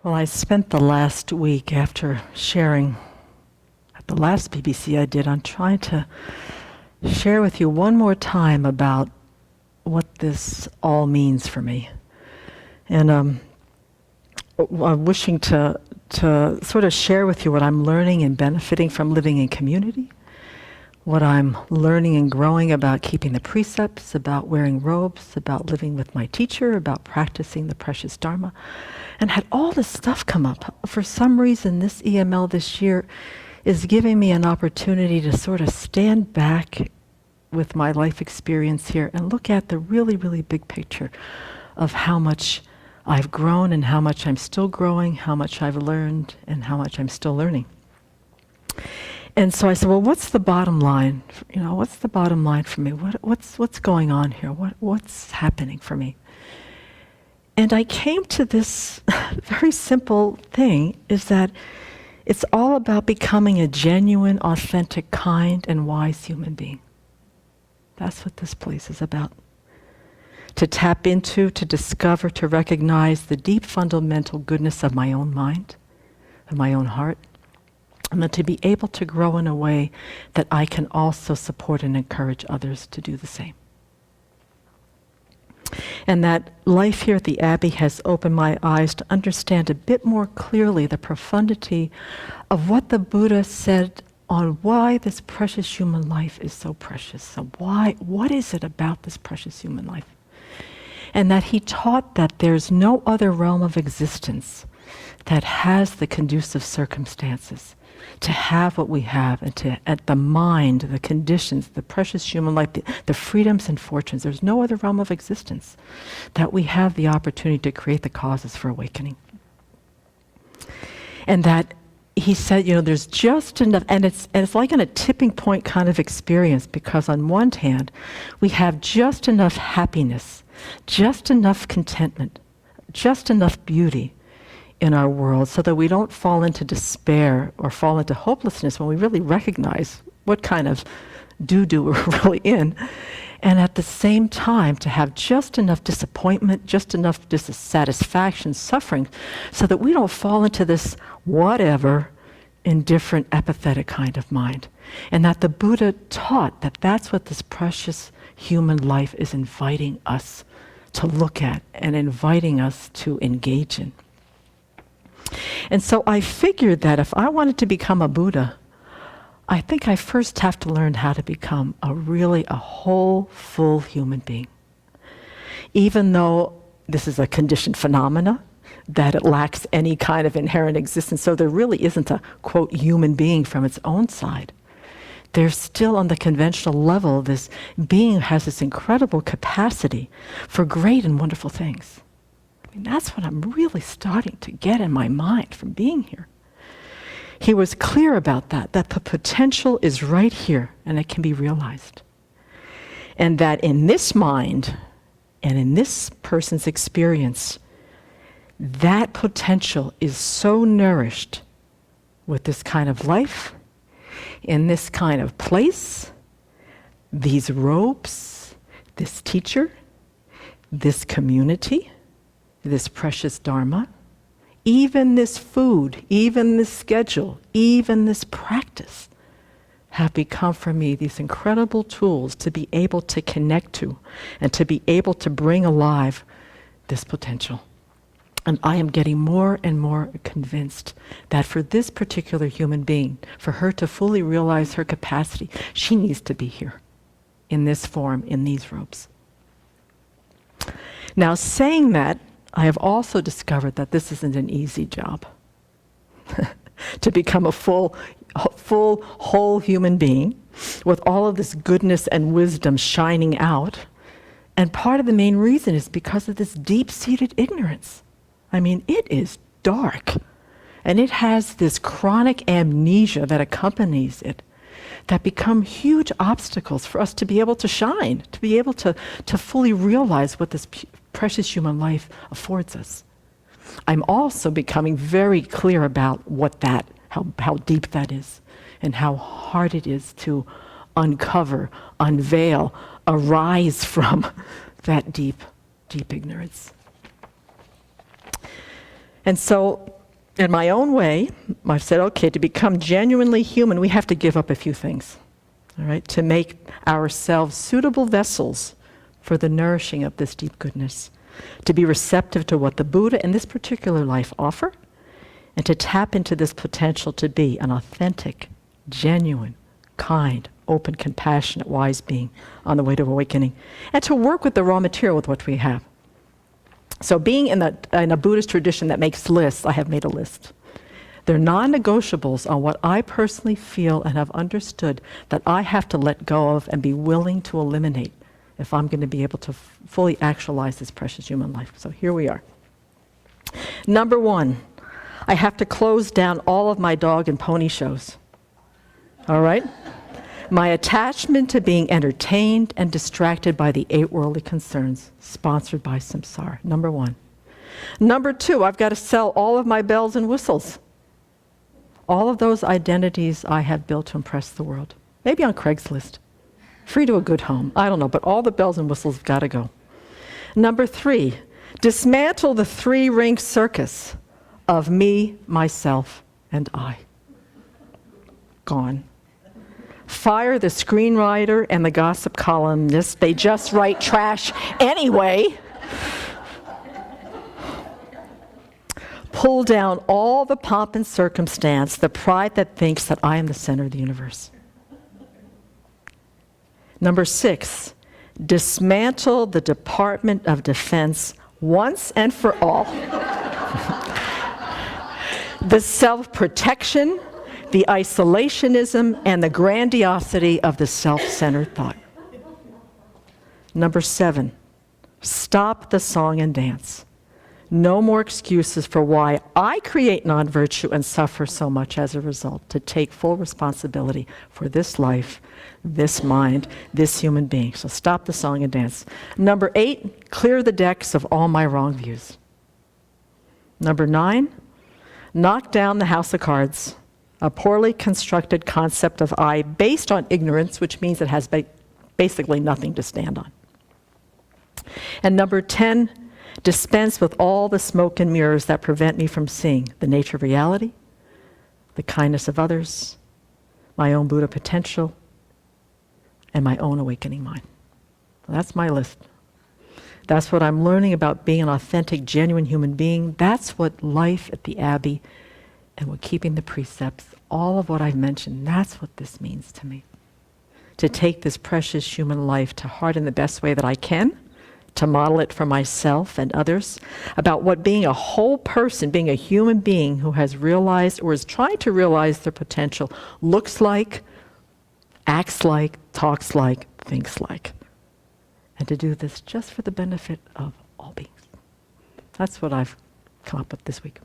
Well, I spent the last week after sharing at the last BBC I did on trying to share with you one more time about what this all means for me. And I'm wishing to sort of share with you what I'm learning and benefiting from living in community, what I'm learning and growing about keeping the precepts, about wearing robes, about living with my teacher, about practicing the precious Dharma. And had all this stuff come up. For some reason, this EML this year is giving me an opportunity to sort of stand back with my life experience here and look at the really, really big picture of how much I've grown and how much I'm still growing, how much I've learned and how much I'm still learning. And so I said, well, what's the bottom line? What's the bottom line for me? What's going on here? What's happening for me? And I came to this very simple thing, is that it's all about becoming a genuine, authentic, kind, and wise human being. That's what this place is about. To tap into, to discover, to recognize the deep fundamental goodness of my own mind, of my own heart, and then to be able to grow in a way that I can also support and encourage others to do the same. And that life here at the Abbey has opened my eyes to understand a bit more clearly the profundity of what the Buddha said on why this precious human life is so precious. So what is it about this precious human life? And that he taught that there's no other realm of existence that has the conducive circumstances to have what we have, and to, at the mind, the conditions, the precious human life, the freedoms and fortunes. There's no other realm of existence that we have the opportunity to create the causes for awakening. And that he said, there's just enough, and it's like on a tipping point kind of experience, because on one hand, we have just enough happiness, just enough contentment, just enough beauty in our world so that we don't fall into despair or fall into hopelessness when we really recognize what kind of doo-doo we're really in. And at the same time, to have just enough disappointment, just enough dissatisfaction, suffering, so that we don't fall into this whatever, indifferent, apathetic kind of mind. And that the Buddha taught that that's what this precious human life is inviting us to look at and inviting us to engage in. And so I figured that if I wanted to become a Buddha, I think I first have to learn how to become a whole, full human being. Even though this is a conditioned phenomena, that it lacks any kind of inherent existence, so there really isn't a, quote, human being from its own side. There's still, on the conventional level, this being has this incredible capacity for great and wonderful things. That's what I'm really starting to get in my mind from being here. He was clear about that the potential is right here and it can be realized. And that in this mind and in this person's experience, that potential is so nourished with this kind of life, in this kind of place, these robes, this teacher, this community, this precious Dharma, even this food, even this schedule, even this practice have become for me these incredible tools to be able to connect to and to be able to bring alive this potential. And I am getting more and more convinced that for this particular human being, for her to fully realize her capacity, she needs to be here in this form, in these robes. Now, saying that, I have also discovered that this isn't an easy job. To become a full, whole human being with all of this goodness and wisdom shining out. And part of the main reason is because of this deep-seated ignorance. It is dark. And it has this chronic amnesia that accompanies it that become huge obstacles for us to be able to shine, to be able to fully realize what this precious human life affords us. I'm also becoming very clear about what that, how deep that is, and how hard it is to uncover, unveil, arise from that deep, deep ignorance. And so, in my own way, I've said, okay, to become genuinely human, we have to give up a few things, all right, to make ourselves suitable vessels for the nourishing of this deep goodness, to be receptive to what the Buddha and this particular life offer, and to tap into this potential to be an authentic, genuine, kind, open, compassionate, wise being on the way to awakening, and to work with the raw material with what we have. So being in a Buddhist tradition that makes lists, I have made a list. They're non-negotiables on what I personally feel and have understood that I have to let go of and be willing to eliminate if I'm going to be able to fully actualize this precious human life. So here we are. Number 1, I have to close down all of my dog and pony shows. All right? My attachment to being entertained and distracted by the 8 worldly concerns sponsored by samsara. Number 1. Number 2, I've got to sell all of my bells and whistles. All of those identities I have built to impress the world. Maybe on Craigslist. Free to a good home. I don't know, but all the bells and whistles have got to go. Number 3, dismantle the 3-ring circus of me, myself, and I. Gone. Fire the screenwriter and the gossip columnist. They just write trash anyway. Pull down all the pomp and circumstance, the pride that thinks that I am the center of the universe. Number 6, dismantle the Department of Defense once and for all. The self-protection, the isolationism, and the grandiosity of the self-centered thought. Number 7, stop the song and dance. No more excuses for why I create non-virtue and suffer so much as a result. To take full responsibility for this life, this mind, this human being. So stop the song and dance. Number 8, clear the decks of all my wrong views. Number 9, knock down the house of cards. A poorly constructed concept of I based on ignorance, which means it has basically nothing to stand on. And number 10, dispense with all the smoke and mirrors that prevent me from seeing the nature of reality, the kindness of others, my own Buddha potential, and my own awakening mind. That's my list. That's what I'm learning about being an authentic, genuine human being. That's what life at the Abbey and what keeping the precepts, all of what I've mentioned, that's what this means to me. To take this precious human life to heart in the best way that I can, to model it for myself and others, about what being a whole person, being a human being who has realized or is trying to realize their potential, looks like, acts like, talks like, thinks like. And to do this just for the benefit of all beings. That's what I've come up with this week.